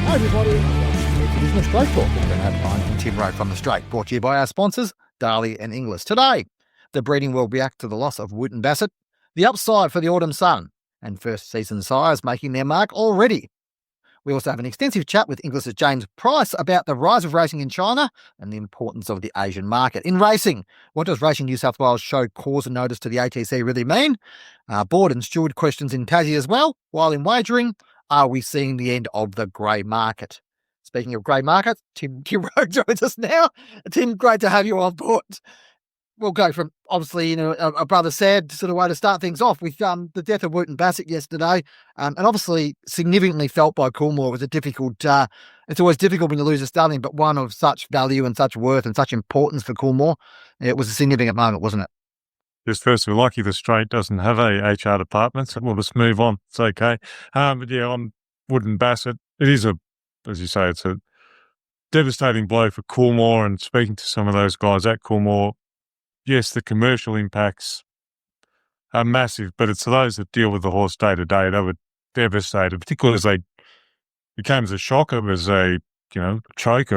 Hi everybody, welcome to Straight Talk. We're going to have Brian and Tim Rowe from the Straight, brought to you by our sponsors, Darley and Inglis. Today, the breeding world react to the loss of Wootton Bassett, the upside for the autumn sun, and first season sires making their mark already. We also have an extensive chat with Inglis James Price about the rise of racing in China and the importance of the Asian market. In racing, what does Racing New South Wales show cause and notice to the ATC really mean? Board and steward questions in Tassie as well, while in wagering, are we seeing the end of the grey market? Speaking of grey market, Tim Rowe joins us now. Tim, great to have you on board. We'll go from, obviously, a rather sad sort of way to start things off with the death of Wootton Bassett yesterday, and obviously significantly felt by Coolmore. It was a difficult, it's always difficult when you lose a stallion, but one of such value and such worth and such importance for Coolmore. It was a significant moment, wasn't it? Just first, we're lucky the Straight doesn't have a HR department, so we'll just move on. It's okay. But yeah, on Wootton Bassett, it is as you say, it's a devastating blow for Coolmore, and speaking to some of those guys at Coolmore, yes, the commercial impacts are massive, but it's those that deal with the horse day to day. They were devastated, particularly as it came as a shock. It was a choke,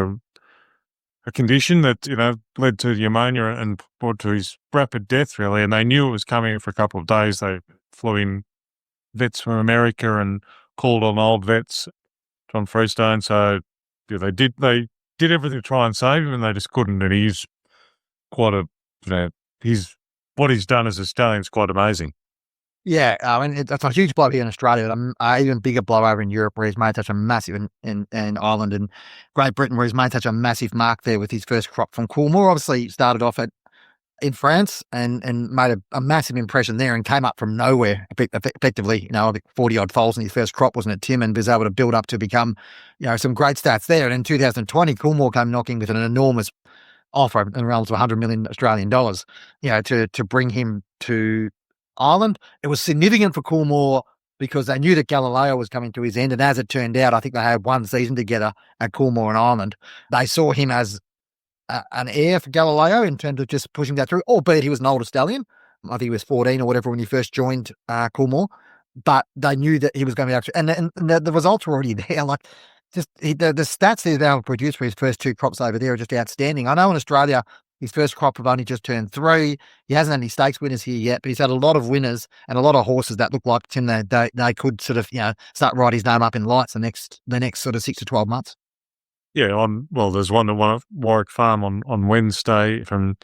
a condition that, led to pneumonia and brought to his rapid death, really. And they knew it was coming for a couple of days. They flew in vets from America and called on old vets, John Freestone. So yeah, they did everything to try and save him, and they just couldn't. And he's quite what he's done as a stallion is quite amazing. Yeah, that's a huge blow here in Australia. Even bigger blow over in Europe, where he's made such a massive, in Ireland and Great Britain, where he's made such a massive mark there with his first crop from Coolmore. Obviously, started off in France and made a massive impression there, and came up from nowhere, effectively. I think 40-odd foals in his first crop, wasn't it, Tim? And was able to build up to become, some great stats there. And in 2020, Coolmore came knocking with an enormous offer in around to 100 million Australian dollars, to bring him to Ireland. It was significant for Coolmore because they knew that Galileo was coming to his end, and as it turned out, I think they had one season together at Coolmore in Ireland. They saw him as an heir for Galileo in terms of just pushing that through, albeit he was an older stallion. I think he was 14 or whatever when he first joined Coolmore, but they knew that he was going to be able to, and the results were already there. Like, just the stats he's able to produce for his first two crops over there are just outstanding. I know in Australia, his first crop have only just turned 3. He hasn't had any stakes winners here yet, but he's had a lot of winners and a lot of horses that look like Tim they could sort of start write his name up in lights the next sort of 6 to 12 months. Yeah, there's one at Warwick Farm on Wednesday from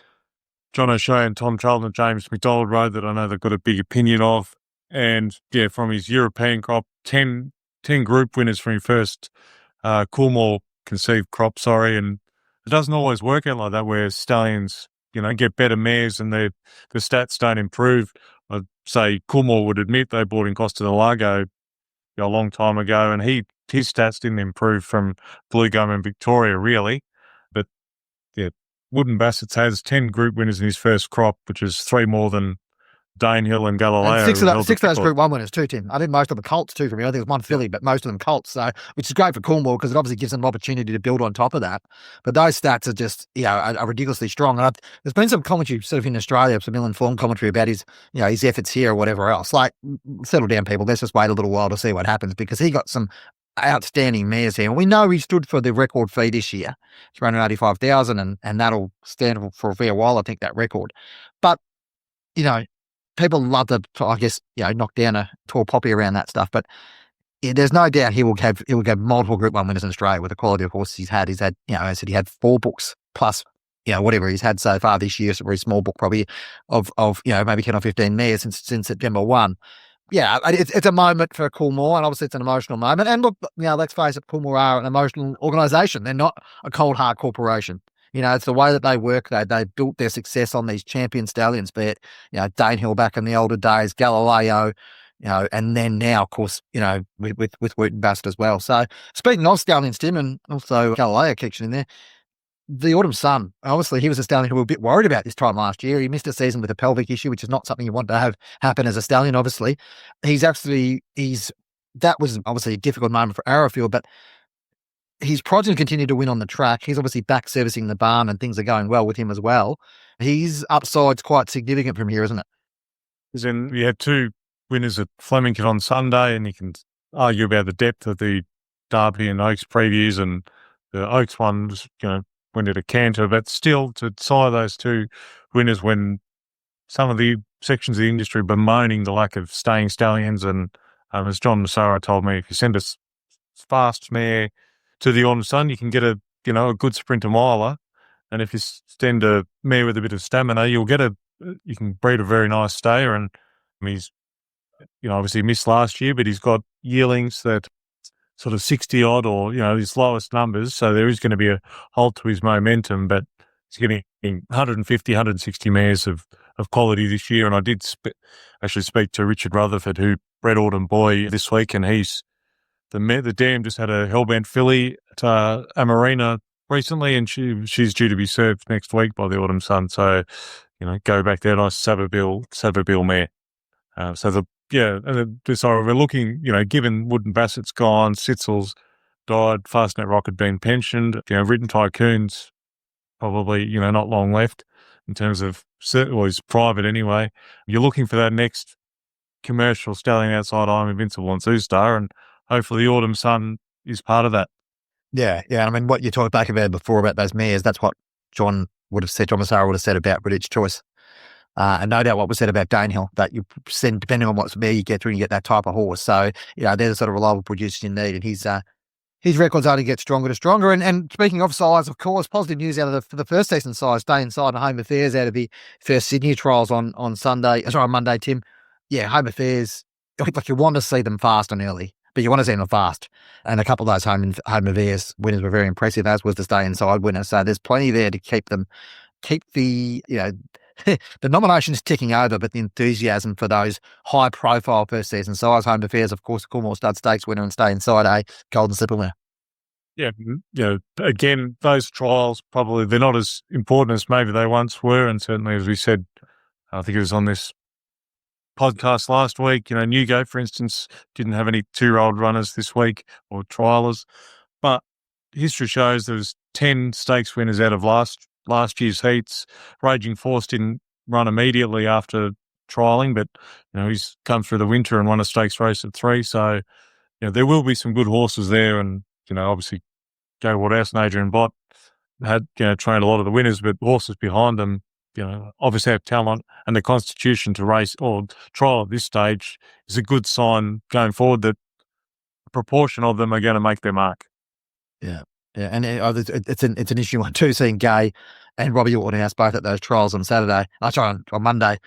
John O'Shea and Tom Charlton and James McDonald Road that I know they've got a big opinion of, and yeah, from his European crop, 10 group winners from his first Coolmore conceived crop. And it doesn't always work out like that, where stallions, get better mares and the stats don't improve. I'd say Coolmore would admit they bought in Costa del Lago a long time ago, and his stats didn't improve from Blue Gum and Victoria, really. But yeah, Wootton Bassett has 10 group winners in his first crop, which is 3 more than Danehill and Galileo. And six of those Group 1 winners too, Tim. I think most of them Colts too for me. I think it was one filly, but most of them Colts. So, which is great for Coolmore because it obviously gives them an opportunity to build on top of that. But those stats are just, are ridiculously strong. And there's been some commentary sort of in Australia, some ill-informed commentary about his efforts here or whatever else. Like, settle down, people. Let's just wait a little while to see what happens, because he got some outstanding mares here. And we know he stood for the record fee this year. It's around 85,000, and that'll stand for a fair while, I think, that record. But, people love to, I guess, knock down a tall poppy around that stuff. But there's no doubt he will have multiple Group 1 winners in Australia with the quality of horses he's had. He's had, I said he had 4 books plus, whatever he's had so far this year. It's a very small book, probably of maybe 10 or 15 mares since September 1. Yeah, it's a moment for Coolmore, and obviously it's an emotional moment. And look, let's face it, Coolmore are an emotional organisation. They're not a cold hard corporation. It's the way that they work. They built their success on these champion stallions, be it, Danehill back in the older days, Galileo, and then now, of course, with Wootton Bassett as well. So speaking of stallions, Tim, and also Galileo kicked in there, the autumn sun, obviously he was a stallion who we were a bit worried about this time last year. He missed a season with a pelvic issue, which is not something you want to have happen as a stallion, obviously. That was obviously a difficult moment for Arrowfield, but his progeny continued to win on the track. He's obviously back servicing the barn, and things are going well with him as well. His upside's quite significant from here, isn't it? As in, we had 2 winners at Flemington on Sunday, and you can argue about the depth of the Derby and Oaks previews, and the Oaks ones, went at a canter, but still to sire those two winners when some of the sections of the industry bemoaning the lack of staying stallions, and as John Massaro told me, if you send a fast mare to the Autumn Sun, you can get a good sprinter miler, and if you send a mare with a bit of stamina, you can breed a very nice stayer. And he's obviously missed last year, but he's got yearlings that sort of 60 odd or his lowest numbers, so there is going to be a halt to his momentum, but he's getting 150, 160 mares of quality this year. And I did actually speak to Richard Rutherford, who bred Autumn Boy this week, and the dam just had a Hellbent filly at Amarina recently, and she's due to be served next week by the Autumn Sun. So, go back there, nice Saberbill mare. So we're looking, given Wootton Bassett's gone, Sitzel's died, Fastnet Rocket been pensioned, Written Tycoon's probably, not long left in terms of, well, he's private anyway. You're looking for that next commercial stallion outside I'm Invincible and Zoostar, and hopefully the Autumn Sun is part of that. Yeah. I mean, what you talked back about before about those mares, that's what John Massaro would have said about British Choice. And no doubt what was said about Danehill, that you send, depending on what mare you get through, you get that type of horse. So, they're the sort of reliable producers you need. And his records only get stronger to stronger. And speaking of size, of course, positive news out of the first season size, Stay Inside and Home Affairs out of the first Sydney trials on Monday, Tim. Yeah, Home Affairs, like you want to see them fast and early, but you want to see them fast. And a couple of those Home Affairs winners were very impressive, as was the Stay Inside winner. So there's plenty there to keep the, the nominations ticking over, but the enthusiasm for those high-profile first season size Home Affairs, of course, the Coolmore Stud Stakes winner and Stay Inside a Golden Slipper winner. Yeah, again, those trials probably they're not as important as maybe they once were, and certainly, as we said, I think it was on this podcast last week. Newgate, for instance, didn't have any 2-year-old runners this week or trialers, but history shows there was 10 stakes winners out of last year's heats. Raging Force didn't run immediately after trialling, but he's come through the winter and won a stakes race at 3. So there will be some good horses there, and obviously Joe Waterhouse and Adrian Bott had trained a lot of the winners, but horses behind them obviously have talent, and the constitution to race or trial at this stage is a good sign going forward that a proportion of them are going to make their mark. Yeah, and it's an issue one too, seeing Gay and Robbie Waterhouse both at those trials on on Monday,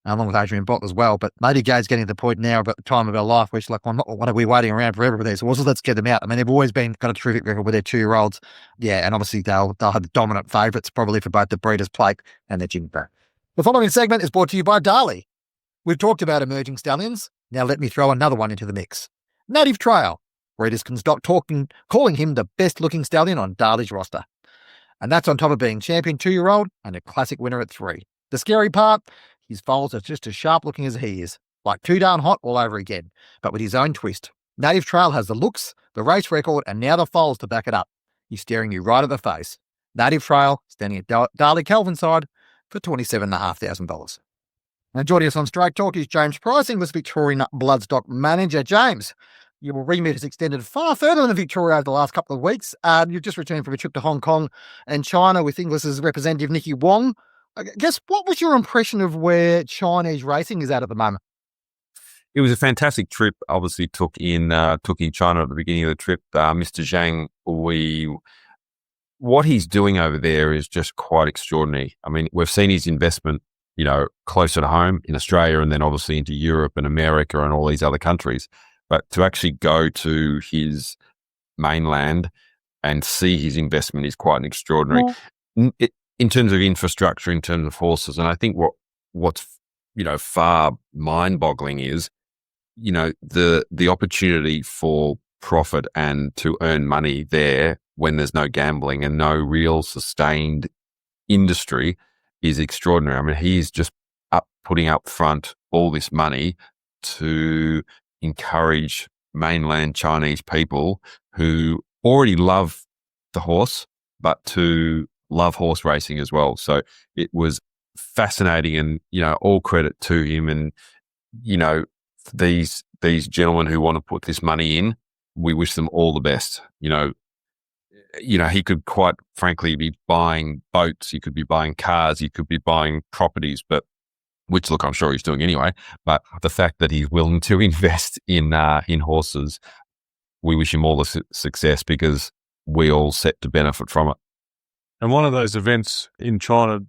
along with Adrian Bott as well. But maybe Gay's getting to the point now about the time of our life where she's like, well, what are we waiting around forever for these horses? Let's get them out. I mean, they've always got a terrific record with their 2-year-olds. Yeah, and obviously they'll have the dominant favourites probably for both the Breeders' Plate and their Jim Bear. The following segment is brought to you by Darley. We've talked about emerging stallions. Now let me throw another one into the mix. Native Trail. Breeders can stop calling him the best-looking stallion on Darley's roster. And that's on top of being champion 2-year-old and a classic winner at 3. The scary part, his foals are just as sharp-looking as he is, like Too Darn Hot all over again, but with his own twist. Native Trail has the looks, the race record, and now the foals to back it up. He's staring you right at the face. Native Trail, standing at Darley Kelvin's side for $27,500. Now joining us on Straight Talk is James Price, Inglis Victorian Bloodstock Manager. James, your remit has extended far further than Victoria over the last couple of weeks. You've just returned from a trip to Hong Kong and China with Inglis's representative, Nikki Wong. I guess, what was your impression of where Chinese racing is at the moment? It was a fantastic trip. Obviously, took in China at the beginning of the trip. Mr. Zhang, what he's doing over there is just quite extraordinary. I mean, we've seen his investment, closer to home in Australia, and then obviously into Europe and America and all these other countries. But to actually go to his mainland and see his investment is quite extraordinary. Yeah. In terms of infrastructure, in terms of horses, and I think what's far mind-boggling is the opportunity for profit and to earn money there when there's no gambling and no real sustained industry is extraordinary. I mean, he's just putting up front all this money to encourage mainland Chinese people who already love the horse, but to love horse racing as well. So it was fascinating, and all credit to him. And these gentlemen who want to put this money in we wish them all the best. He could quite frankly be buying boats, he could be buying cars, he could be buying properties, which look, I'm sure he's doing anyway. But the fact that he's willing to invest in horses, we wish him all the success because we all set to benefit from it. And one of those events in China,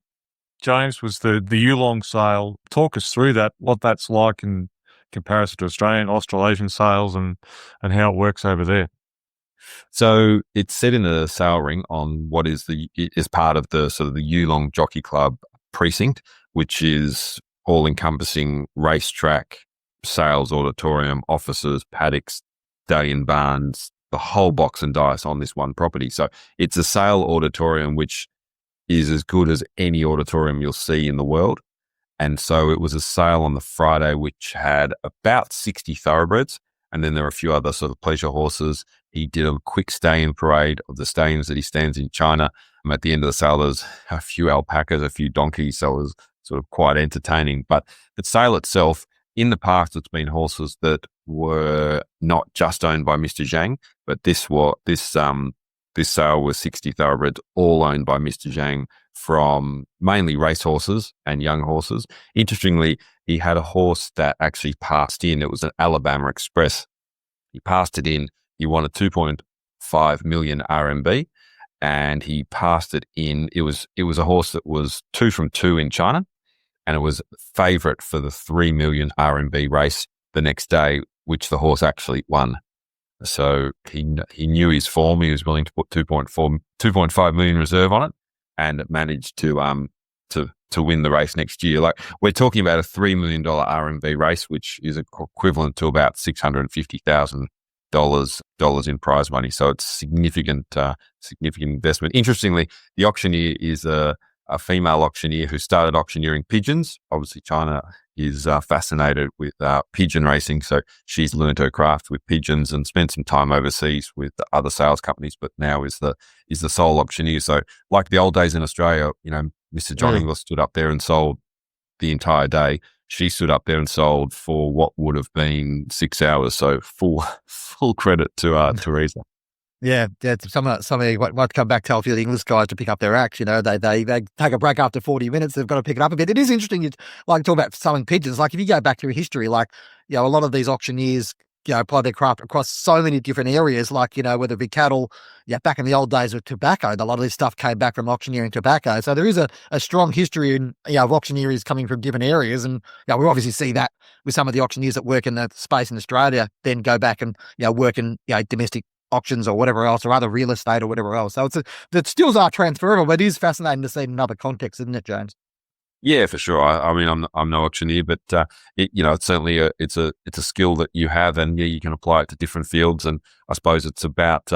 James, was the Yulong sale. Talk us through that, what that's like in comparison to Australian, Australasian sales and how it works over there. So it's set in a sale ring on what is part of the sort of the Yulong Jockey Club precinct, which is all-encompassing racetrack, sales auditorium, offices, paddocks, stallion barns, the whole box and dice on this one property. So it's a sale auditorium which is as good as any auditorium you'll see in the world. And so it was a sale on the Friday which had about 60 thoroughbreds, and then there are a few other sort of pleasure horses. He did a quick stay-in parade of the stallions that he stands in China. And at the end of the sale, there's a few alpacas, a few donkeys, so it was sort of quite entertaining. But the sale itself, in the past, it's been horses that were not just owned by Mr. Zhang, but this sale was 60 thoroughbreds, all owned by Mr. Zhang, from mainly racehorses and young horses. Interestingly, he had a horse that actually passed in. It was an Alabama Express. He passed it in. He wanted 2.5 million RMB, and he passed it in. It was a horse that was 2 from 2 in China, and it was favourite for the 3 million RMB race the next day, which the horse actually won. So he knew his form. He was willing to put 2.5 million reserve on it, and managed to win the race next year. Like, we're talking about a $3 million RMB race, which is equivalent to about $650,000 in prize money. So it's significant investment. Interestingly, the auctioneer is a female auctioneer who started auctioneering pigeons. Obviously, China is fascinated with pigeon racing, so she's learned her craft with pigeons and spent some time overseas with other sales companies, but now is the sole auctioneer. So, like the old days in Australia, Mr. John Inglis stood up there and sold the entire day. She stood up there and sold for what would have been 6 hours. So full credit to Teresa. Yeah. Somebody might come back, tell a few of the English guys to pick up their act. They take a break after 40 minutes. They've got to pick it up a bit. It is interesting. You talk about selling pigeons. Like, if you go back through history, a lot of these auctioneers, apply their craft across so many different areas, whether it be cattle, back in the old days with tobacco, a lot of this stuff came back from auctioneering tobacco. So there is a strong history of auctioneers coming from different areas. And, we obviously see that with some of the auctioneers that work in the space in Australia, then go back and, work in, domestic auctions or whatever else, or other real estate or whatever else. So the skills are transferable, but it is fascinating to see in another context, isn't it, James? Yeah, for sure. I mean, I'm no auctioneer, but it's certainly it's a skill that you have, and you can apply it to different fields. And I suppose it's about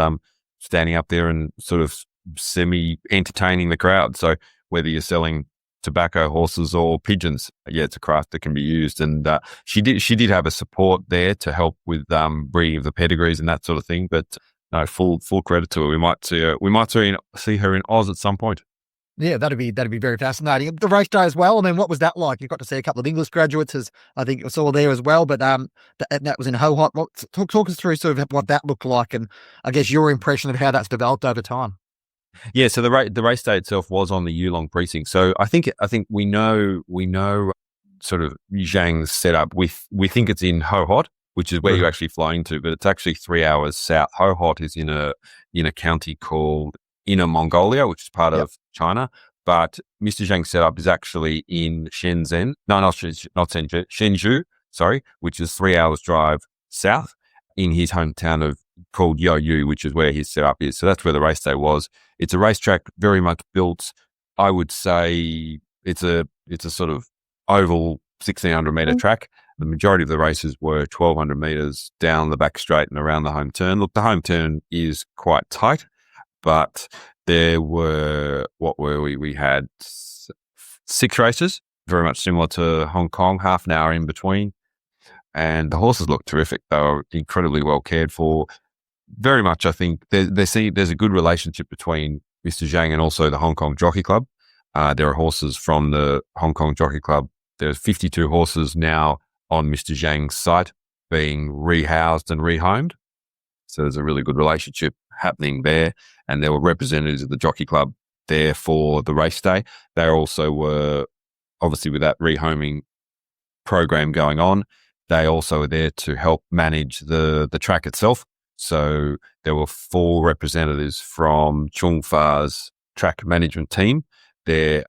standing up there and sort of semi-entertaining the crowd. So whether you're selling tobacco, horses, or pigeons, it's a craft that can be used. And she did have a support there to help with breeding of the pedigrees and that sort of thing. But no, full credit to her. We might see her in Oz at some point. Yeah, that'd be very fascinating. The race day as well. I mean, what was that like? You got to see a couple of English graduates, as I think I saw there as well. But that was in Ho Hot. Talk us through sort of what that looked like, and I guess your impression of how that's developed over time. Yeah, so the race day itself was on the Yulong precinct. So I think we know sort of Zhang's setup. We think it's in Ho Hot, which is where you actually fly into, but it's actually 3 hours south. Ho Hot is in a county called Inner Mongolia, which is part of China. But Mr. Zhang's setup is actually in Shenzhen. No, not Shenzhen. Shenzhou, which is 3 hours drive south, in his hometown called Youyu, which is where his setup is. So that's where the race day was. It's a racetrack very much built, I would say it's a sort of oval 1,600 metre track. The majority of the races were 1,200 metres down the back straight and around the home turn. Look, the home turn is quite tight, but there were, we had 6 races, very much similar to Hong Kong, half an hour in between. And the horses looked terrific. They were incredibly well cared for. Very much, I think, there's a good relationship between Mr. Zhang and also the Hong Kong Jockey Club. There are horses from the Hong Kong Jockey Club. There's 52 horses now on Mr. Zhang's site being rehoused and rehomed. So there's a really good relationship happening there. And there were representatives of the Jockey Club there for the race day. They also were, obviously with that rehoming program going on, they also were there to help manage the track itself. So there were 4 representatives from Chung Fa's track management team. They're,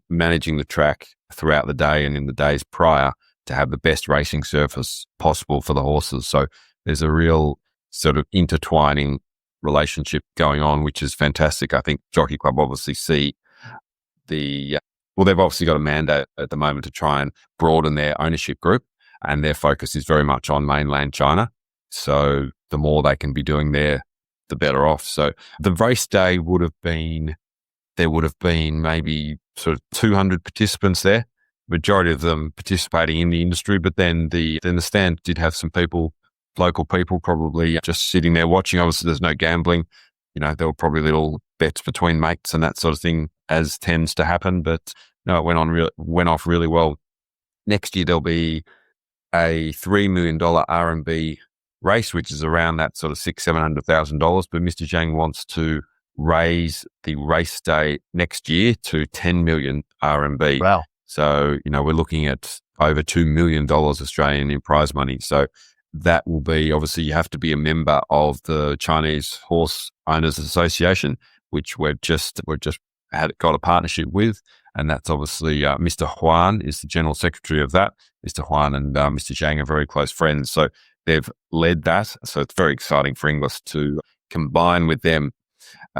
managing the track throughout the day and in the days prior to have the best racing surface possible for the horses. So there's a real sort of intertwining relationship going on, which is fantastic. I think Jockey Club obviously see they've obviously got a mandate at the moment to try and broaden their ownership group, and their focus is very much on mainland China. So the more they can be doing there, the better off. So the race day there would have been maybe sort of 200 participants there, majority of them participating in the industry, but then the stand did have some people, local people probably just sitting there watching. Obviously there's no gambling, there were probably little bets between mates and that sort of thing, as tends to happen, but no, it went off really well. Next year there'll be a $3 million RMB race, which is around that sort of $600,000-$700,000. But Mr. Zhang wants to raise the race day next year to 10 million RMB. Wow. So, we're looking at over $2 million Australian in prize money. So that will be, obviously you have to be a member of the Chinese Horse Owners Association, which we've just got a partnership with. And that's obviously Mr. Huan is the general secretary of that. Mr. Huan and Mr. Zhang are very close friends. So they've led that. So it's very exciting for Inglis to combine with them.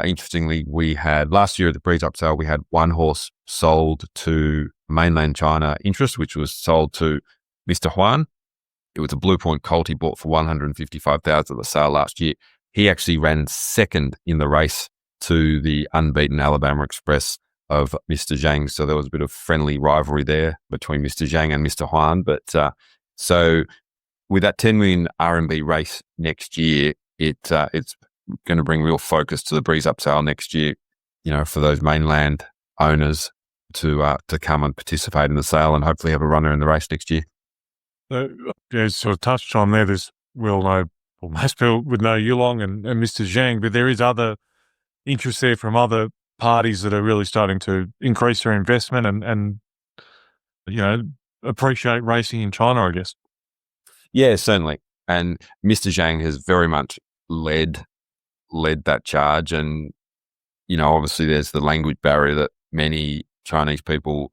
Interestingly, we had last year at the Breeze Up sale, we had 1 horse sold to mainland China interest, which was sold to Mr. Huan. It was a Blue Point colt he bought for $155,000 at the sale last year. He actually ran second in the race to the unbeaten Alabama Express of Mr. Zhang. So there was a bit of friendly rivalry there between Mr. Zhang and Mr. Huan. But so with that 10 million RMB race next year, it's going to bring real focus to the Breeze Up sale next year, for those mainland owners to come and participate in the sale and hopefully have a runner in the race next year. Sort of touched on there. Most people would know Yulong and Mr. Zhang, but there is other interest there from other parties that are really starting to increase their investment and appreciate racing in China, I guess. Yeah, certainly. And Mr. Zhang has very much led that charge. And, obviously there's the language barrier that many Chinese people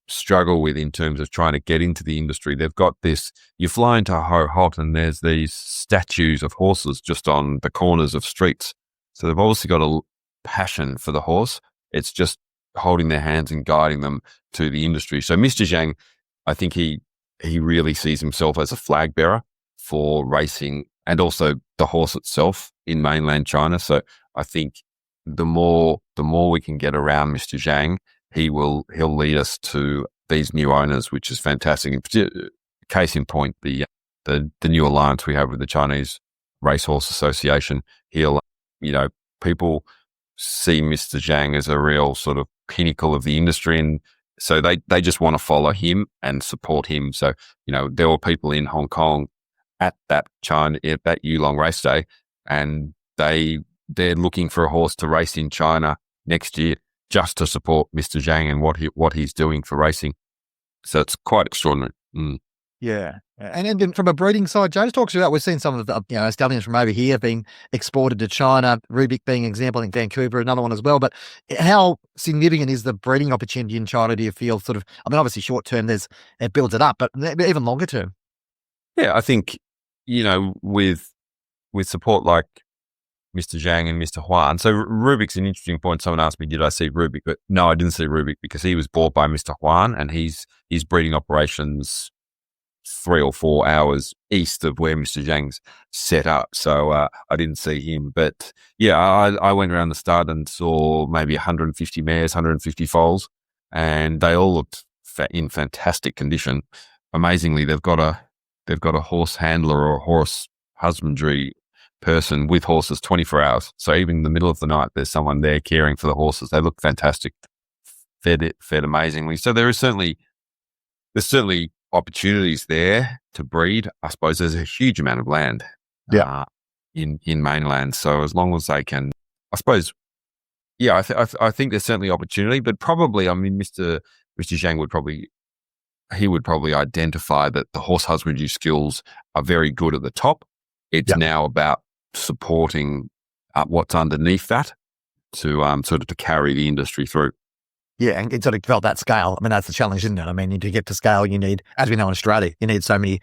struggle with in terms of trying to get into the industry. They've got this, you fly into Ho Hot and there's these statues of horses just on the corners of streets. So they've obviously got a passion for the horse. It's just holding their hands and guiding them to the industry. So Mr. Zhang, I think he really sees himself as a flag bearer for racing and also the horse itself in mainland China. So I think the more we can get around Mr. Zhang, he'll lead us to these new owners, which is fantastic. Case in point, the new alliance we have with the Chinese Racehorse Association. People see Mr. Zhang as a real sort of pinnacle of the industry, and so they just want to follow him and support him. So there were people in Hong Kong at that Yulong race day, and they're looking for a horse to race in China next year just to support Mr. Zhang and what he's doing for racing. So it's quite extraordinary. Mm. Yeah. And then from a breeding side, James talks about, we've seen some of the stallions from over here being exported to China, Rubik being an example, I think Vancouver, another one as well. But how significant is the breeding opportunity in China, do you feel obviously short term, it builds it up, but even longer term? Yeah, I think, with support like Mr. Zhang and Mr. Huan. So Rubik's an interesting point. Someone asked me, did I see Rubik? But no, I didn't see Rubik because he was bought by Mr. Huan and his breeding operations 3 or 4 hours east of where Mr. Zhang's set up. So I didn't see him. But yeah, I went around the stud and saw maybe 150 mares, 150 foals, and they all looked in fantastic condition. Amazingly, they've got a horse handler or a horse husbandry person with horses 24 hours. So even in the middle of the night, there's someone there caring for the horses. They look fantastic, fed amazingly. So there's certainly opportunities there to breed. I suppose there's a huge amount of land. Yeah. in mainland. So as long as they can, I suppose, yeah, I think there's certainly opportunity, but probably, I mean, Mr. Zhang would probably identify that the horse husbandry skills are very good at the top. It's now about supporting what's underneath that to sort of to carry the industry through. Yeah, and sort of develop that scale. I mean, that's the challenge, isn't it? I mean, to get to scale, you need, as we know in Australia, you need so many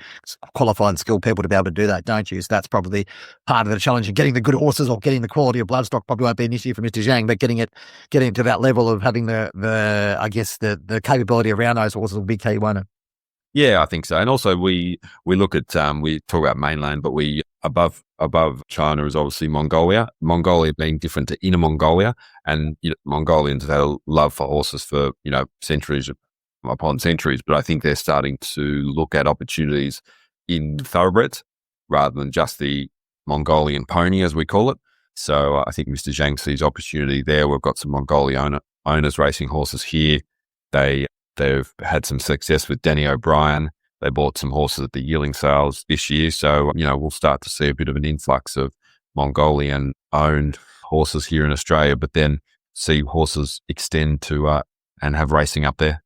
qualified, skilled people to be able to do that, don't you? So that's probably part of the challenge. And getting the good horses or getting the quality of bloodstock probably won't be an issue for Mr. Zhang, but getting to that level of having the capability around those horses will be key, won't it? Yeah, I think so. And also we look at, we talk about mainland, but we above China is obviously Mongolia. Mongolia being different to Inner Mongolia, and Mongolians have had a love for horses for centuries upon centuries. But I think they're starting to look at opportunities in thoroughbreds rather than just the Mongolian pony, as we call it. So I think Mr. Zhang sees opportunity there. We've got some Mongolian owners racing horses here. They've had some success with Danny O'Brien. They bought some horses at the yearling sales this year. So, we'll start to see a bit of an influx of Mongolian-owned horses here in Australia, but then see horses extend to and have racing up there.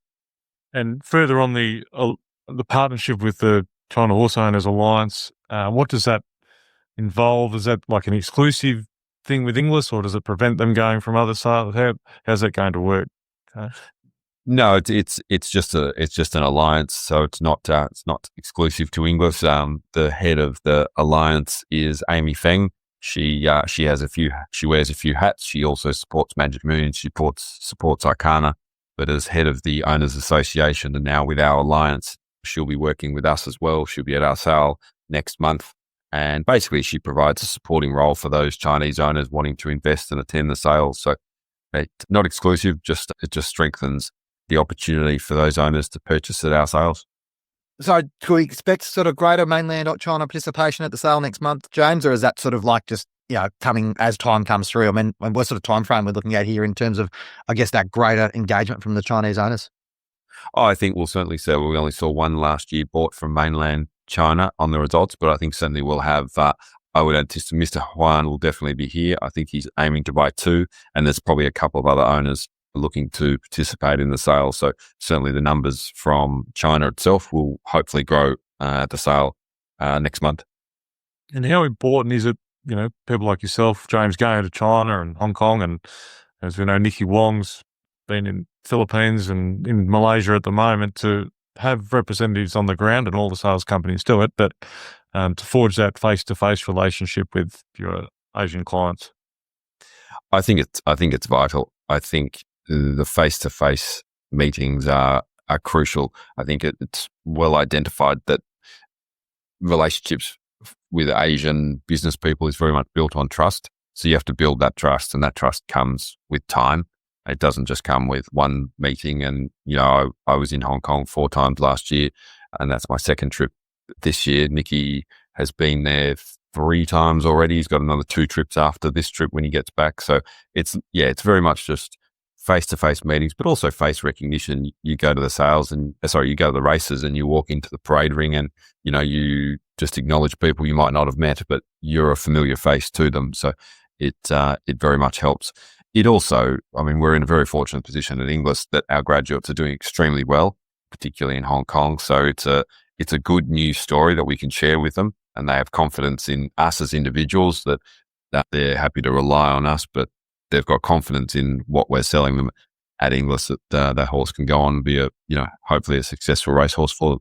And further on the partnership with the China Horse Owners Alliance, what does that involve? Is that like an exclusive thing with Inglis, or does it prevent them going from other sales? How's that going to work? No, it's just an alliance, so it's not exclusive to Inglis. The head of the alliance is Amy Feng. She wears a few hats. She also supports Magic Moon. She supports Arcana, but as head of the Owners Association and now with our alliance, she'll be working with us as well. She'll be at our sale next month, and basically she provides a supporting role for those Chinese owners wanting to invest and attend the sales. So it's not exclusive; it just strengthens the opportunity for those owners to purchase at our sales. So do we expect sort of greater mainland China participation at the sale next month, James, or is that sort of like just coming as time comes through? I mean, what sort of time frame we're looking at here in terms of, I guess, that greater engagement from the Chinese owners? Oh, I think we'll certainly see. We only saw one last year bought from mainland China on the results, but I think certainly we'll have. I would anticipate Mr. Huan will definitely be here. I think he's aiming to buy 2, and there's probably a couple of other owners looking to participate in the sale. So certainly the numbers from China itself will hopefully grow at the sale next month. And how important is it, people like yourself, James, going to China and Hong Kong, and as we know, Nicky Wong's been in Philippines and in Malaysia at the moment, to have representatives on the ground, and all the sales companies do it, but to forge that face-to-face relationship with your Asian clients? I think it's vital. I think the face-to-face meetings are crucial. I think it's well identified that relationships with Asian business people is very much built on trust. So you have to build that trust, and that trust comes with time. It doesn't just come with one meeting. And, I was in Hong Kong 4 times last year, and that's my second trip this year. Nicky has been there 3 times already. He's got another 2 trips after this trip when he gets back. So it's very much just face-to-face meetings, but also face recognition. You go to the races and you walk into the parade ring, and, you just acknowledge people you might not have met, but you're a familiar face to them. So it very much helps. It also, we're in a very fortunate position at Inglis that our graduates are doing extremely well, particularly in Hong Kong. So it's a good news story that we can share with them, and they have confidence in us as individuals that they're happy to rely on us, but they've got confidence in what we're selling them at Inglis, that that horse can go on and be hopefully a successful racehorse for them.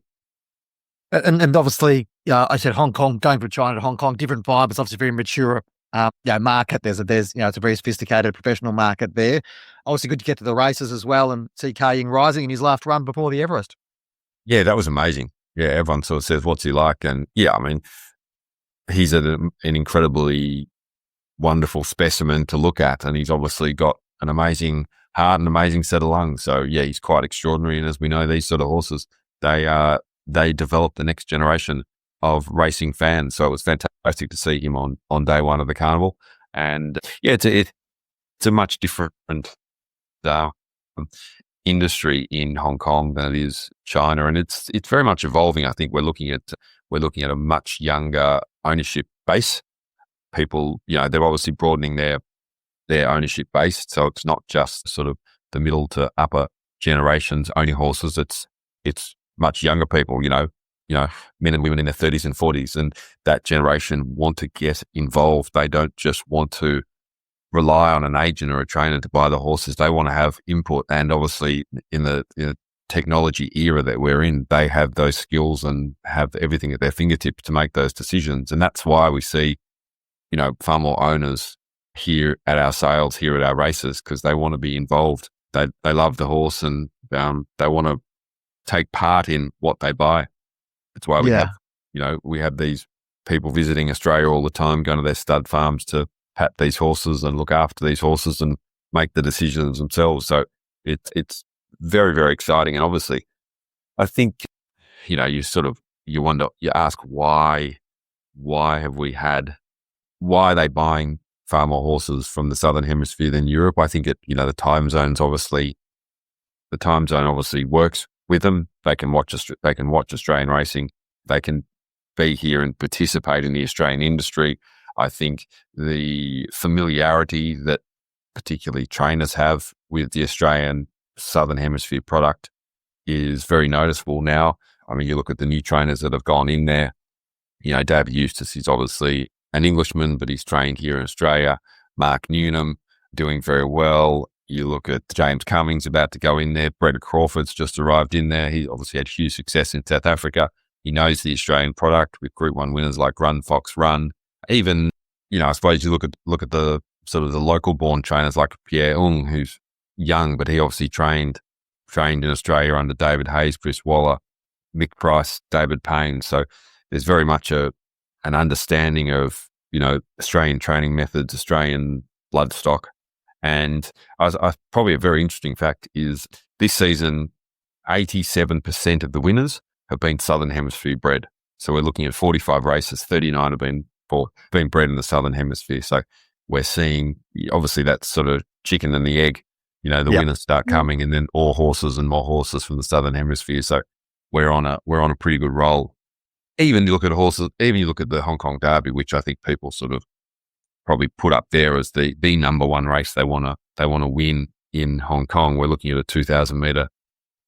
And obviously, I said Hong Kong, going from China to Hong Kong, different vibe. It's obviously very mature market. There's it's a very sophisticated professional market there. Obviously good to get to the races as well and see Kai Ying rising in his last run before the Everest. Yeah, that was amazing. Yeah, everyone sort of says, what's he like? And he's an incredibly wonderful specimen to look at, and he's obviously got an amazing heart and amazing set of lungs. So yeah, he's quite extraordinary. And as we know, these sort of horses, they develop the next generation of racing fans. So it was fantastic to see him on day one of the carnival. And it's a much different industry in Hong Kong than it is China, and it's very much evolving. I think we're looking at a much younger ownership base. people, they're obviously broadening their ownership base. So it's not just sort of the middle to upper generations owning horses. It's much younger people, men and women in their 30s and 40s, and that generation want to get involved. They don't just want to rely on an agent or a trainer to buy the horses. They want to have input. And obviously in the technology era that we're in, they have those skills and have everything at their fingertips to make those decisions. And that's why we see, far more owners here at our sales, here at our races, because they want to be involved. They love the horse, and they want to take part in what they buy. That's why we have these people visiting Australia all the time, going to their stud farms to pat these horses and look after these horses and make the decisions themselves. So it's very, very exciting. And obviously, I think, you wonder, you ask why are they buying far more horses from the Southern Hemisphere than Europe? I think the time zone obviously works with them. They can watch Australian racing. They can be here and participate in the Australian industry. I think the familiarity that particularly trainers have with the Australian Southern Hemisphere product is very noticeable now. I mean, you look at the new trainers that have gone in there. David Eustace is obviously an Englishman, but he's trained here in Australia. Mark Newnham doing very well. You look at James Cummings about to go in there. Brett Crawford's just arrived in there. He obviously had huge success in South Africa. He knows the Australian product with Group 1 winners like Run Fox Run. Even, I suppose you look at the sort of the local born trainers like Pierre Ung, who's young, but he obviously trained in Australia under David Hayes, Chris Waller, Mick Price, David Payne. So there's very much an understanding of, Australian training methods, Australian bloodstock. And probably a very interesting fact is this season, 87% of the winners have been Southern Hemisphere bred. So we're looking at 45 races, 39 have been bred in the Southern Hemisphere. So we're seeing, obviously that's sort of chicken and the egg, the winners start coming, and then more horses from the Southern Hemisphere. So we're on a pretty good roll. Even you look at horses, even you look at the Hong Kong Derby, which I think people sort of probably put up there as the number one race they want to win in Hong Kong. We're looking at a 2,000 meter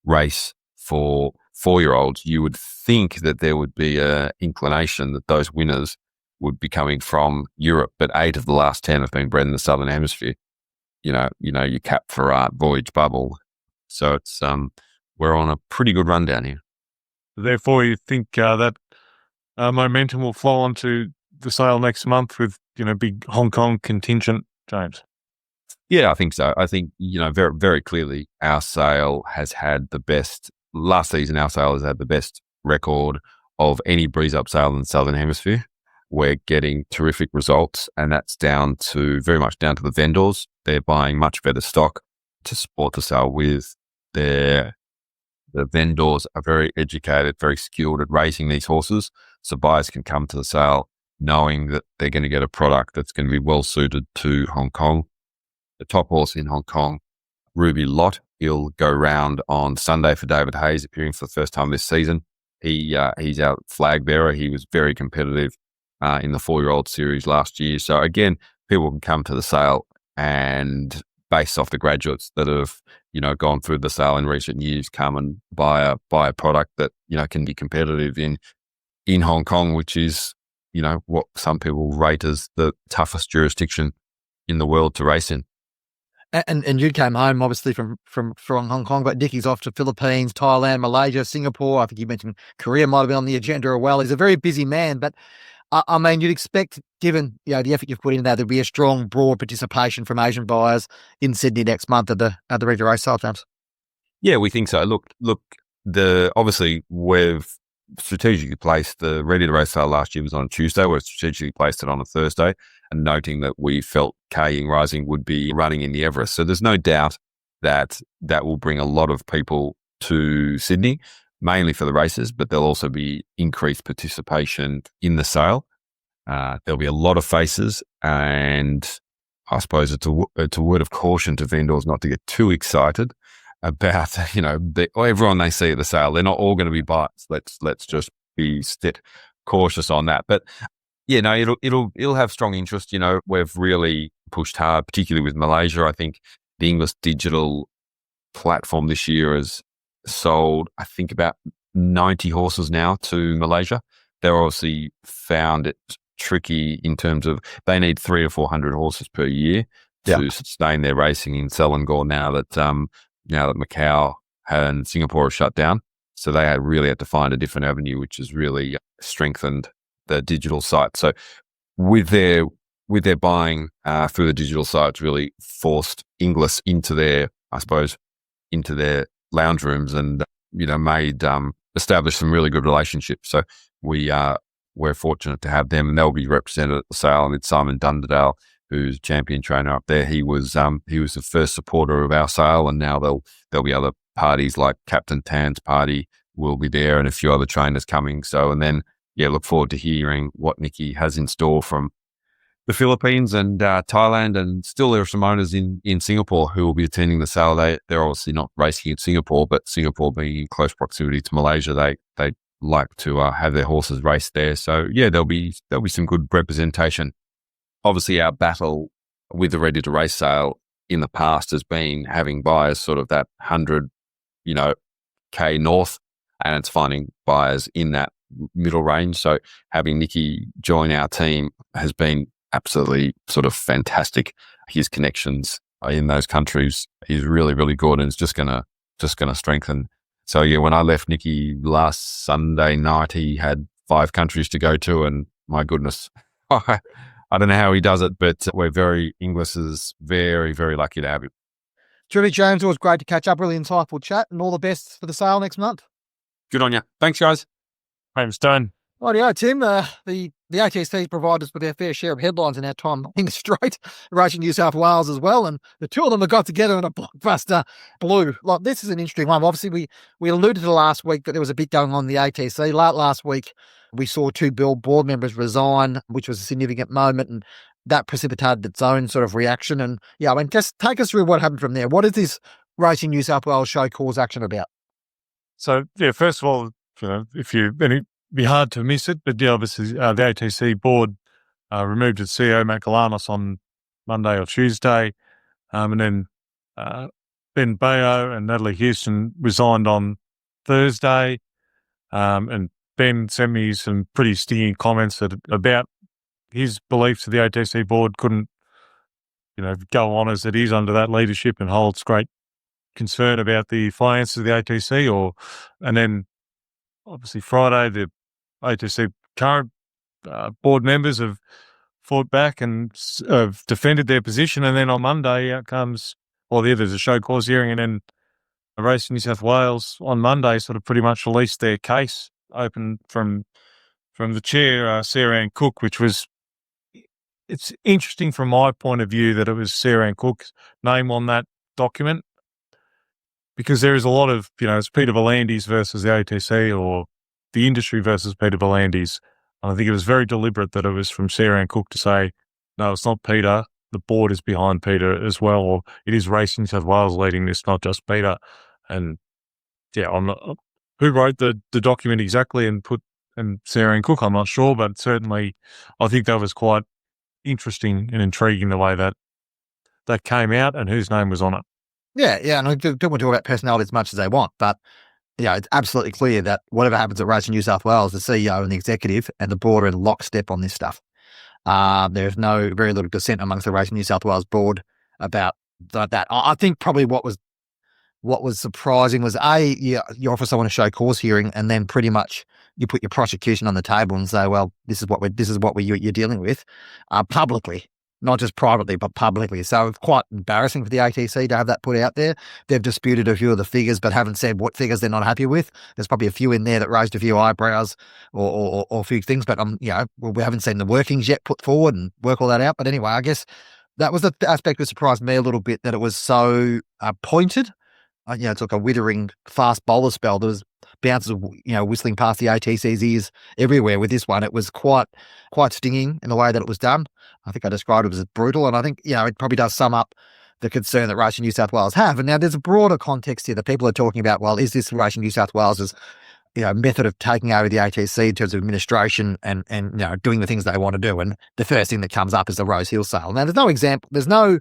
race for 4-year-olds. You would think that there would be an inclination that those winners would be coming from Europe, but 8 of the last 10 have been bred in the Southern Hemisphere. Your Cap Ferrat, Voyage Bubble. So it's we're on a pretty good run down here. Therefore, you think that momentum will flow onto the sale next month with big Hong Kong contingent, James? Yeah, I think so. I think very, very clearly our sale has had the best last season. Our sale has had the best record of any breeze up sale in the Southern Hemisphere. We're getting terrific results, and that's very much down to the vendors. They're buying much better stock to support the sale with. The vendors are very educated, very skilled at raising these horses, so buyers can come to the sale knowing that they're going to get a product that's going to be well suited to Hong Kong. The top horse in Hong Kong, Ruby Lot, he'll go round on Sunday for David Hayes, appearing for the first time this season. He's our flag bearer. He was very competitive in the 4-year-old series last year. So again, people can come to the sale and based off the graduates that have, gone through the sale in recent years, come and buy a product that, can be competitive in Hong Kong, which is, what some people rate as the toughest jurisdiction in the world to race in. And you came home obviously from Hong Kong, but Nicky's off to Philippines, Thailand, Malaysia, Singapore. I think you mentioned Korea might have been on the agenda as well. He's a very busy man, but I mean, you'd expect, given the effort you've put in there, there'd be a strong, broad participation from Asian buyers in Sydney next month at the regular race sale, James. Yeah, we think so. Look. Obviously we've strategically placed the ready to race sale last year was on Tuesday. We've strategically placed it on a Thursday, and noting that we felt Ying Rising would be running in the Everest. So there's no doubt that will bring a lot of people to Sydney, mainly for the races, but there'll also be increased participation in the sale. There'll be a lot of faces, and I suppose it's a word of caution to vendors not to get too excited about, everyone they see at the sale. They're not all going to be bites. Let's just be cautious on that. But Yeah, no, it'll have strong interest. You know, we've really pushed hard, particularly with Malaysia. I think the English digital platform this year has sold, I think, about 90 horses now to Malaysia. They're obviously found it tricky in terms of they need 300 or 400 horses per year to sustain their racing in Selangor now that Macau and Singapore have shut down. So they really had to find a different avenue, which has really strengthened the digital site. So with their buying through the digital site, it's really forced Inglis into their lounge rooms and made established some really good relationships. So we're fortunate to have them, and they'll be represented at the sale. And it's Simon Dunderdale, who's champion trainer up there. He was the first supporter of our sale, and now there'll be other parties like Captain Tan's party will be there, and a few other trainers coming. So, and then look forward to hearing what Nikki has in store from the Philippines and Thailand, and still there are some owners in Singapore who will be attending the sale. They're obviously not racing in Singapore, but Singapore being in close proximity to Malaysia, they like to have their horses raced there. So there'll be some good representation. Obviously, our battle with the ready to race sale in the past has been having buyers sort of that 100, K north, and it's finding buyers in that middle range. So having Nicky join our team has been absolutely sort of fantastic. His connections in those countries is really, really good, and it's just gonna strengthen. So when I left Nicky last Sunday night, he had 5 countries to go to, and my goodness, I don't know how he does it, but Inglis is very, very lucky to have him. Terrific, James. It was great to catch up. Really insightful chat, and all the best for the sale next month. Good on you. Thanks, guys. James Stone. Rightio, Tim. The ATC provide us with their fair share of headlines in our time in straight, Racing New South Wales as well, and the two of them have got together in a blockbuster blue. Like, this is an interesting one. Obviously, we alluded to last week that there was a bit going on in the ATC. Last week, we saw 2 board members resign, which was a significant moment, and that precipitated its own sort of reaction. And just take us through what happened from there. What is this Racing New South Wales show cause action about? So, first of all, it'd be hard to miss it, but obviously the ATC board removed its CEO, Matt Galanos, on Monday or Tuesday, and then Ben Bayo and Natalie Houston resigned on Thursday, and Ben sent me some pretty stinging comments about his beliefs that the ATC board couldn't, go on as it is under that leadership, and holds great concern about the finances of the ATC. And then obviously Friday, the ATC current board members have fought back and have defended their position. And then on Monday, out comes, there's a show cause hearing, and then Racing New South Wales on Monday sort of pretty much released their case open from the chair, Sarah Ann Cook, which was, it's interesting from my point of view that it was Sarah Ann Cook's name on that document, because there is a lot of, it's Peter V'landys versus the ATC, or the industry versus Peter V'landys. And I think it was very deliberate that it was from Sarah Ann Cook to say, no, it's not Peter. The board is behind Peter as well, or it is Racing New South Wales leading this, not just Peter. And who wrote the document exactly and Sarah Ann Cook, I'm not sure, but certainly I think that was quite interesting and intriguing the way that came out and whose name was on it. Yeah, and I don't want to talk about personality as much as they want, but it's absolutely clear that whatever happens at Racing New South Wales, the CEO and the executive and the board are in lockstep on this stuff. There's very little dissent amongst the Racing New South Wales board about that. I think probably what was surprising was you offer someone a show cause hearing, and then pretty much you put your prosecution on the table and say, well, this is what you're dealing with, publicly. Not just privately, but publicly. So it's quite embarrassing for the ATC to have that put out there. They've disputed a few of the figures, but haven't said what figures they're not happy with. There's probably a few in there that raised a few eyebrows or a few things, but we haven't seen the workings yet put forward and work all that out. But anyway, I guess that was the aspect that surprised me a little bit, that it was so pointed. It's like a withering fast bowler spell. There was bounces of, whistling past the ATC's ears everywhere. With this one, it was quite stinging in the way that it was done. I think I described it as brutal, and I think, it probably does sum up the concern that Racing New South Wales have. And now there's a broader context here that people are talking about. Well, is this Racing New South Wales' method of taking over the ATC in terms of administration and doing the things they want to do. And the first thing that comes up is the Rose Hill sale. Now, there's no example, there's no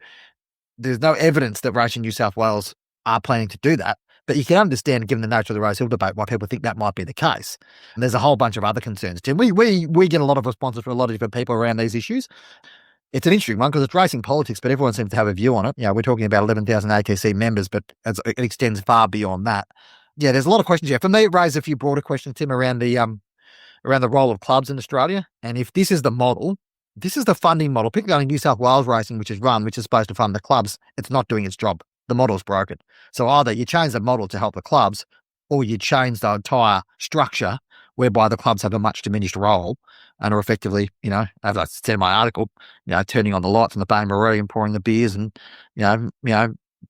evidence that Racing New South Wales are planning to do that. But you can understand, given the nature of the Rose Hill debate, why people think that might be the case. And there's a whole bunch of other concerns, Tim. We get a lot of responses from a lot of different people around these issues. It's an interesting one because it's racing politics, but everyone seems to have a view on it. We're talking about 11,000 ATC members, but it extends far beyond that. Yeah, there's a lot of questions here. For me, it raised a few broader questions, Tim, around the role of clubs in Australia. And if this is the model, this is the funding model, particularly New South Wales racing, which is supposed to fund the clubs, it's not doing its job. The model's broken. So either you change the model to help the clubs, or you change the entire structure whereby the clubs have a much diminished role and are effectively, as I said in my article, turning on the lights in the Bay Marie and pouring the beers and,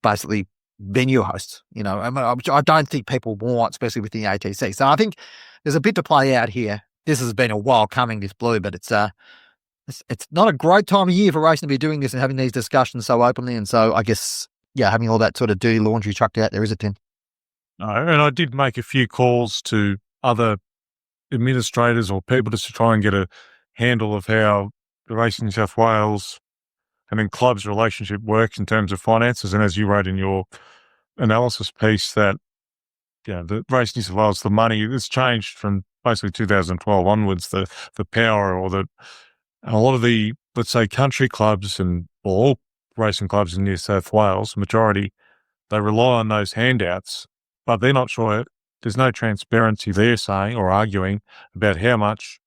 basically venue hosts. I don't think people want, especially with the ATC. So I think there's a bit to play out here. This has been a while coming, this blue, but it's not a great time of year for racing to be doing this and having these discussions so openly. And so I guess, having all that sort of dirty laundry chucked out there, is it, Tim? No, and I did make a few calls to other administrators or people just to try and get a handle of how the Racing New South Wales and then clubs' relationship works in terms of finances. And as you wrote in your analysis piece, that the Racing New South Wales, the money has changed from basically 2012 onwards. The power or a lot of the, let's say, country clubs and all racing clubs in New South Wales, majority, they rely on those handouts, but they're not sure. There's no transparency, they're saying or arguing about how much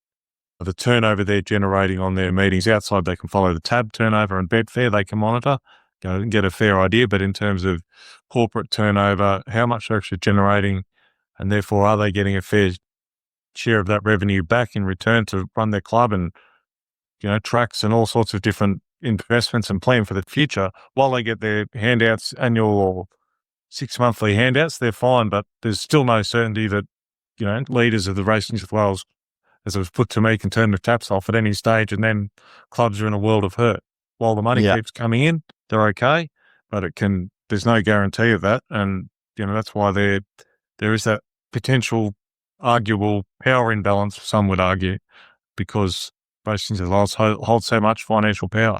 of the turnover they're generating on their meetings outside. They can follow the tab turnover and Betfair, they can monitor, and get a fair idea. But in terms of corporate turnover, how much they're actually generating, and therefore are they getting a fair share of that revenue back in return to run their club and, tracks and all sorts of different investments and plan for the future while they get their handouts, annual or 6 monthly handouts, they're fine, but there's still no certainty that, leaders of the Racing New South Wales, as it was put to me, can turn the taps off at any stage, and then clubs are in a world of hurt. While the money keeps coming in, they're okay, but there's no guarantee of that. And, that's why there is that potential arguable power imbalance, some would argue, because Racing New South Wales holds so much financial power.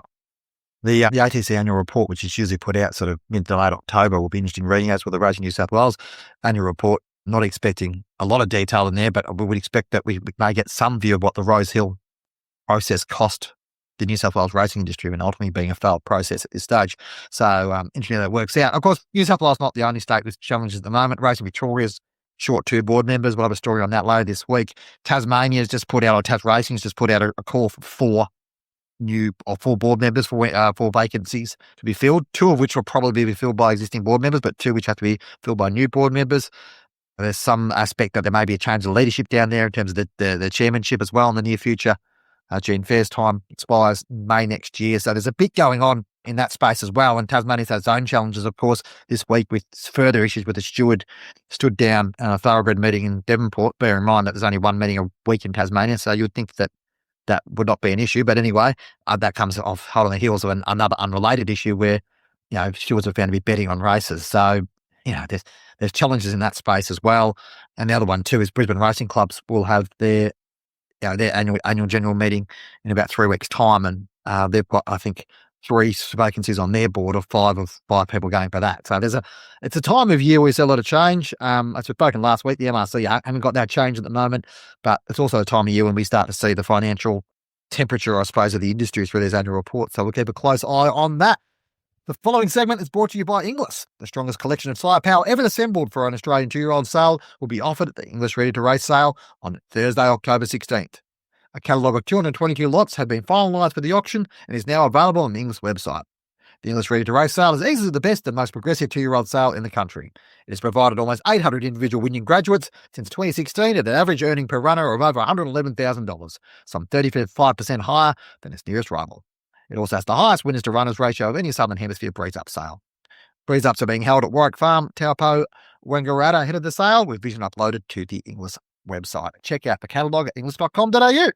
The ATC annual report, which is usually put out sort of mid to late October, will be interesting reading, as with the Racing New South Wales annual report. Not expecting a lot of detail in there, but we would expect that we may get some view of what the Rose Hill process cost the New South Wales racing industry, and ultimately being a failed process at this stage. So interesting how that works out. Of course, New South Wales is not the only state with challenges at the moment. Racing Victoria's short 2 board members. We'll have a story on that later this week. Tasmania's just put out, or Tas Racing's just put out a call for 4 board members for vacancies to be filled, 2 of which will probably be filled by existing board members, but 2 which have to be filled by new board members. There's some aspect that there may be a change of leadership down there in terms of the chairmanship as well in the near future. Jean Fair's time expires May next year. So there's a bit going on in that space as well. And Tasmania's had its own challenges, of course, this week with further issues with the steward stood down a thoroughbred meeting in Devonport. Bear in mind that there's only 1 meeting a week in Tasmania, so you would think that would not be an issue. But anyway, that comes off hot on the heels of another unrelated issue where, stewards were found to be betting on races. So, there's challenges in that space as well. And the other one too is Brisbane Racing Clubs will have their annual general meeting in about 3 weeks' time, and they've got, I think, 3 vacancies on their board of 5 people going for that. So it's a time of year where we see a lot of change. As we've spoken last week, the MRC haven't got that change at the moment, but it's also a time of year when we start to see the financial temperature, I suppose, of the industry through these annual reports. So we'll keep a close eye on that. The following segment is brought to you by Inglis. The strongest collection of sire power ever assembled for an Australian 2-year-old sale will be offered at the Inglis Ready to Race sale on Thursday, October 16th. A catalogue of 222 lots have been finalised for the auction and is now available on the Inglis website. The Inglis Ready to Race sale is easily the best and most progressive 2-year-old sale in the country. It has provided almost 800 individual winning graduates since 2016 at an average earning per runner of over $111,000, some 35% higher than its nearest rival. It also has the highest winners to runners ratio of any Southern Hemisphere breeze-up sale. Breeze-ups are being held at Warwick Farm, Taupo, Wangaratta ahead of the sale, with vision uploaded to the Inglis website. Check out the catalogue at inglis.com.au.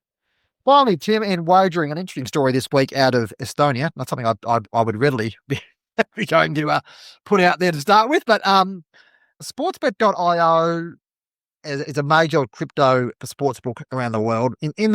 Finally, Tim, in wagering, an interesting story this week out of Estonia. Not something I would readily be going to put out there to start with, but sportsbet.io is a major crypto sportsbook around the world in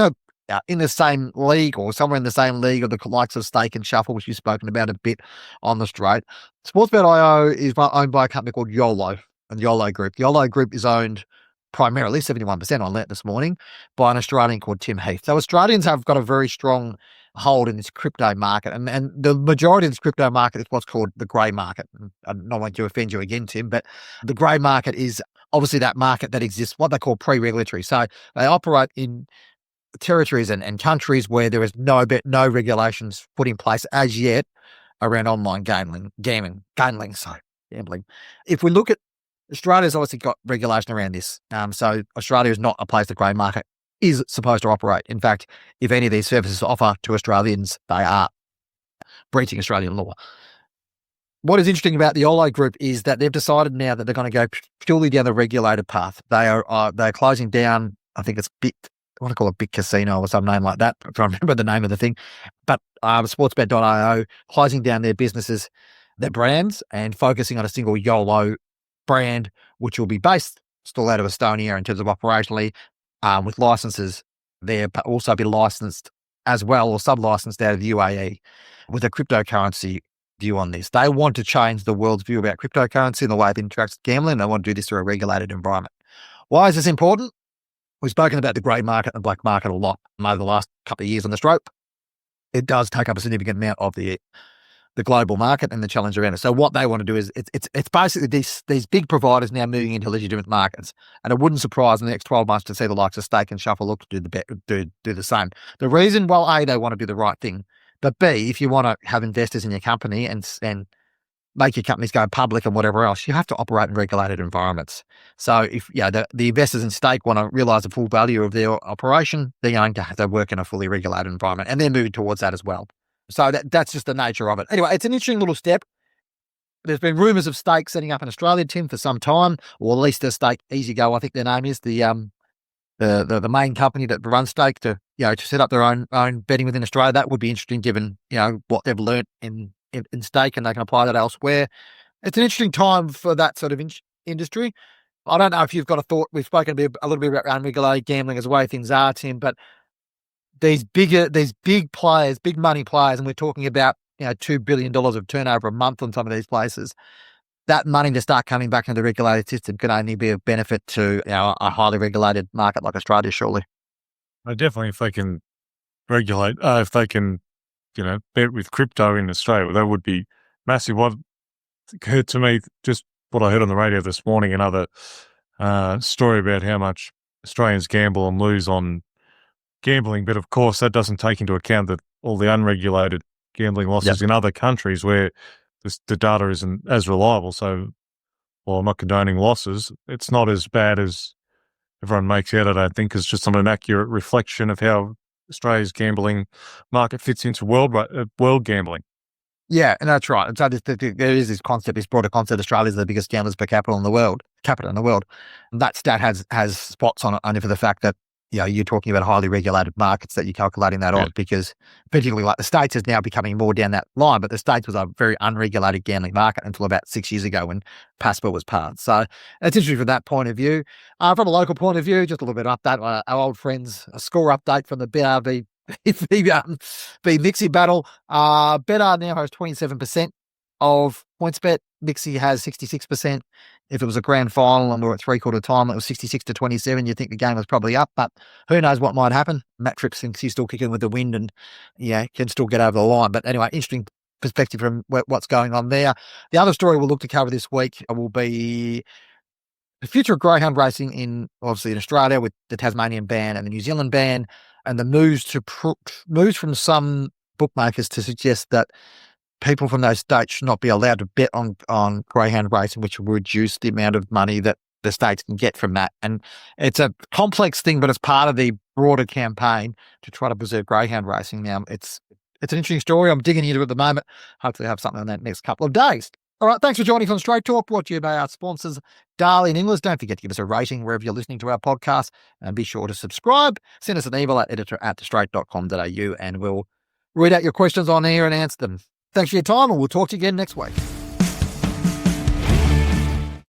the same league or somewhere in the same league of the likes of Stake and Shuffle, which you've spoken about a bit on the straight. Sportsbet.io is owned by a company called YOLO and YOLO Group. YOLO Group is owned primarily 71% on that this morning by an Australian called Tim Heath. So Australians have got a very strong hold in this crypto market, and the majority of this crypto market is what's called the grey market. I don't want to offend you again, Tim, but the grey market is obviously that market that exists, what they call pre-regulatory. So they operate in territories and countries where there is no regulations put in place as yet around online gambling. If we look at Australia's obviously got regulation around this. So Australia is not a place the grey market is supposed to operate. In fact, if any of these services offer to Australians, they are breaching Australian law. What is interesting about the YOLO Group is that they've decided now that they're going to go purely down the regulated path. They're closing down, I think it's I want to call it Big Casino or some name like that. I can't remember the name of the thing. But sportsbet.io closing down their businesses, their brands, and focusing on a single YOLO brand, which will be based still out of Estonia in terms of operationally, with licenses there, but also be licensed as well or sub-licensed out of the UAE with a cryptocurrency view on this. They want to change the world's view about cryptocurrency and the way it interacts with gambling. They want to do this through a regulated environment. Why is this important? We've spoken about the grey market and black market a lot over the last couple of years on the stroke. It does take up a significant amount of the global market and the challenge around it. So what they want to do is it's basically these big providers now moving into legitimate markets, and it wouldn't surprise in the next 12 months to see the likes of Stake and Shuffle look to do the same. The reason, well, A, they want to do the right thing, but B, if you want to have investors in your company and make your companies go public and whatever else, you have to operate in regulated environments. So if the investors in Stake want to realise the full value of their operation, they're going to have to work in a fully regulated environment, and they're moving towards that as well. So that's just the nature of it. Anyway, it's an interesting little step. There's been rumours of Stake setting up in Australia, Tim, for some time, or at least the Stake EasyGo, I think their name is, the main company that runs Stake to set up their own betting within Australia. That would be interesting given, what they've learnt in Stake, and they can apply that elsewhere. It's an interesting time for that sort of industry. I don't know if you've got a thought. We've spoken a little bit about unregulated gambling as the way things are, Tim, but these big players, big money players, and we're talking about $2 billion of turnover a month on some of these places. That money to start coming back into the regulated system can only be a benefit to a highly regulated market like Australia, surely. Definitely, if they can regulate, if they can, bet with crypto in Australia, that would be massive. What occurred to me, just what I heard on the radio this morning, another story about how much Australians gamble and lose on gambling, but of course that doesn't take into account that all the unregulated gambling losses in other countries where the data isn't as reliable. So, while I'm not condoning losses, it's not as bad as everyone makes out. I don't think it's just not an accurate reflection of how Australia's gambling market fits into world gambling. Yeah, and that's right. And so there is this concept, this broader concept. Australia is the biggest gamblers per capita in the world. And that stat has spots on it only for the fact that you're talking about highly regulated markets that you're calculating that on, because particularly like the States is now becoming more down that line, but the States was a very unregulated gambling market until about 6 years ago when PASPA was passed. So it's interesting from that point of view. From a local point of view, just a little bit of update. Our old friends, a score update from the BRV Mixie battle. betr now has 27% of PointsBet. Mixie has 66%. If it was a grand final and we're at three-quarter time, it was 66-27. You'd think the game was probably up, but who knows what might happen. Matt Tripp thinks he's still kicking with the wind and can still get over the line. But anyway, interesting perspective from what's going on there. The other story we'll look to cover this week will be the future of greyhound racing in Australia with the Tasmanian ban and the New Zealand ban, and the moves from some bookmakers to suggest that people from those states should not be allowed to bet on greyhound racing, which will reduce the amount of money that the states can get from that. And it's a complex thing, but it's part of the broader campaign to try to preserve greyhound racing. Now, it's an interesting story. I'm digging into it at the moment. Hopefully I'll have something on that next couple of days. All right, thanks for joining us on Straight Talk, brought to you by our sponsors, Darley and Inglis. Don't forget to give us a rating wherever you're listening to our podcast, and be sure to subscribe. Send us an email at editor@straight.com.au, and we'll read out your questions on air and answer them. Thanks for your time, and we'll talk to you again next week.